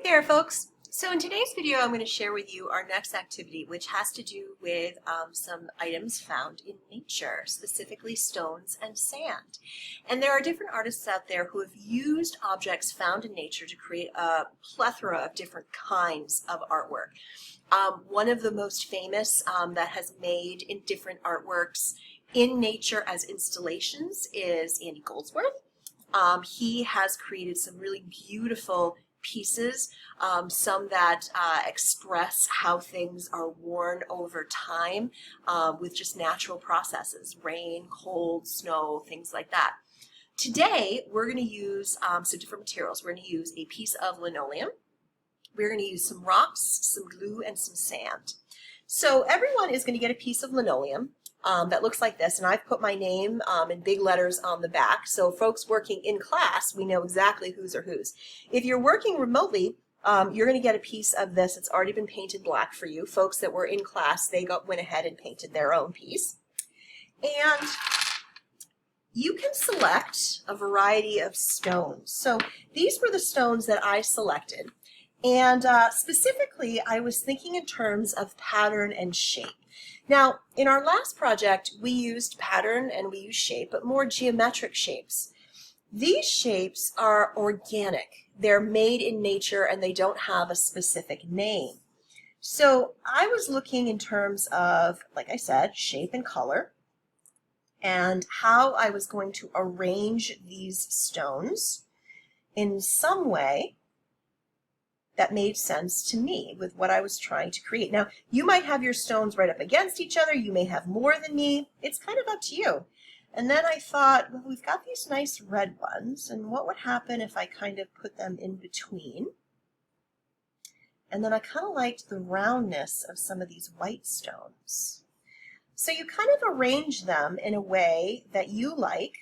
there, folks. So in today's video, I'm going to share with you our next activity, which has to do with some items found in nature, specifically stones and sand. And there are different artists out there who have used objects found in nature to create a plethora of different kinds of artwork. One of the most famous that has made in different artworks in nature as installations is Andy Goldsworth. He has created some really beautiful pieces, some that express how things are worn over time with just natural processes, rain, cold, snow, things like that. Today, we're going to use some different materials. We're going to use a piece of linoleum. We're going to use some rocks, some glue, and some sand. So everyone is going to get a piece of linoleum that looks like this, and I've put my name in big letters on the back, so folks working in class, we know exactly whose are whose. If you're working remotely, you're going to get a piece of this. It's already been painted black for you. Folks that were in class, they went ahead and painted their own piece. And you can select a variety of stones. So these were the stones that I selected. And specifically, I was thinking in terms of pattern and shape. Now, in our last project, we used pattern and we used shape, but more geometric shapes. These shapes are organic. They're made in nature and they don't have a specific name. So I was looking in terms of, like I said, shape and color, and how I was going to arrange these stones in some way that made sense to me with what I was trying to create. Now, you might have your stones right up against each other. You may have more than me. It's kind of up to you. And then I thought, well, we've got these nice red ones, and what would happen if I kind of put them in between? And then I kind of liked the roundness of some of these white stones. So you kind of arrange them in a way that you like.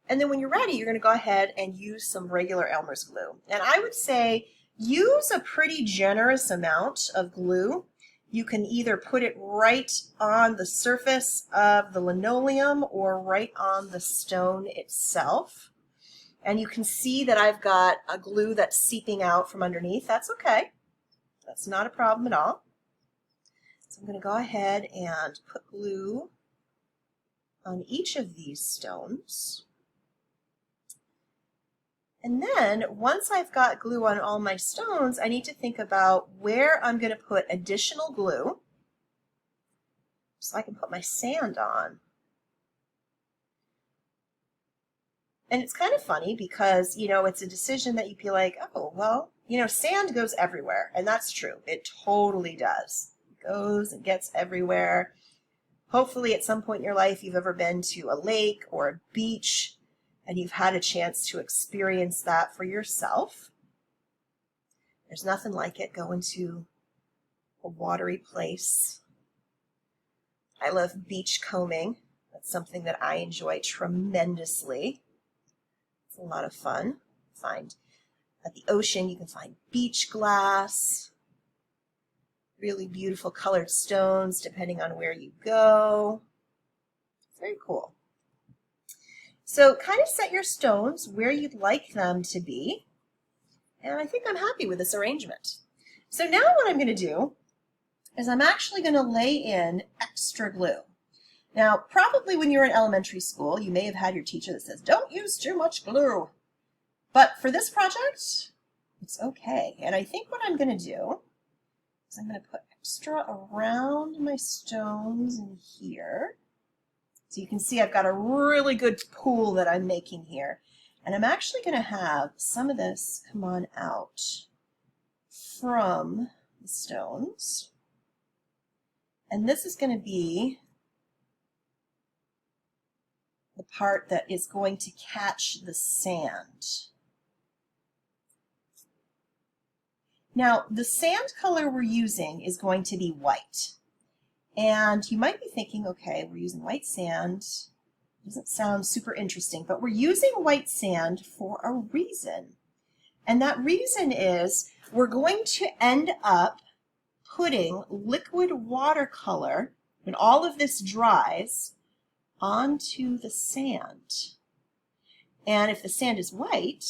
And then when you're ready, you're going to go ahead and use some regular Elmer's glue. And I would say use a pretty generous amount of glue. You can either put it right on the surface of the linoleum or right on the stone itself. And you can see that I've got a glue that's seeping out from underneath. That's okay. That's not a problem at all. So I'm going to go ahead and put glue on each of these stones. And then once I've got glue on all my stones, I need to think about where I'm going to put additional glue so I can put my sand on. And it's kind of funny because, you know, it's a decision that you feel like, oh, well, you know, sand goes everywhere. And that's true. It totally does. It goes and gets everywhere. Hopefully at some point in your life you've ever been to a lake or a beach and you've had a chance to experience that for yourself. There's nothing like it, going to a watery place. I love beach combing. That's something that I enjoy tremendously. It's a lot of fun. At the ocean, you can find beach glass, really beautiful colored stones depending on where you go. Very cool. So kind of set your stones where you'd like them to be. And I think I'm happy with this arrangement. So now what I'm going to do is I'm actually going to lay in extra glue. Now, probably when you're in elementary school, you may have had your teacher that says, don't use too much glue. But for this project, it's okay. And I think what I'm going to do is I'm going to put extra around my stones in here. So you can see I've got a really good pool that I'm making here. And I'm actually going to have some of this come on out from the stones. And this is going to be the part that is going to catch the sand. Now, the sand color we're using is going to be white. And you might be thinking, okay, we're using white sand. Doesn't sound super interesting, but we're using white sand for a reason. And that reason is we're going to end up putting liquid watercolor, when all of this dries, onto the sand. And if the sand is white,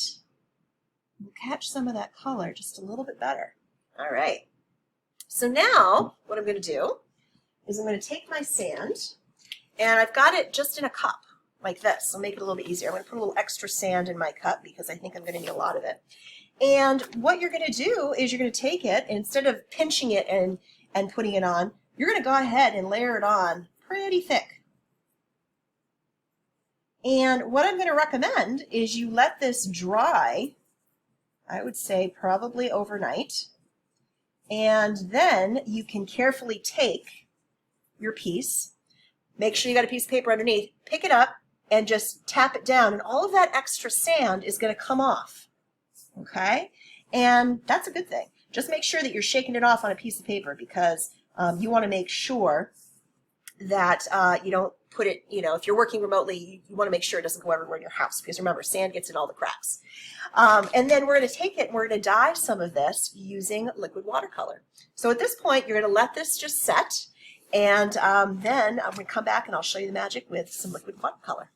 We'll catch some of that color just a little bit better. All right. So now what I'm going to do is I'm going to take my sand, and I've got it just in a cup like this. I'll make it a little bit easier. I'm going to put a little extra sand in my cup because I think I'm going to need a lot of it. And what you're going to do is you're going to take it, and instead of pinching it and putting it on, you're going to go ahead and layer it on pretty thick. And what I'm going to recommend is you let this dry, I would say probably overnight, and then you can carefully take your piece, make sure you got a piece of paper underneath, pick it up and just tap it down, and all of that extra sand is going to come off, okay? And that's a good thing. Just make sure that you're shaking it off on a piece of paper because you want to make sure that you don't put it, if you're working remotely, you want to make sure it doesn't go everywhere in your house because remember, sand gets in all the cracks. And then we're going to take it and we're going to dye some of this using liquid watercolor. So at this point, you're going to let this just set, and then I'm going to come back and I'll show you the magic with some liquid watercolor.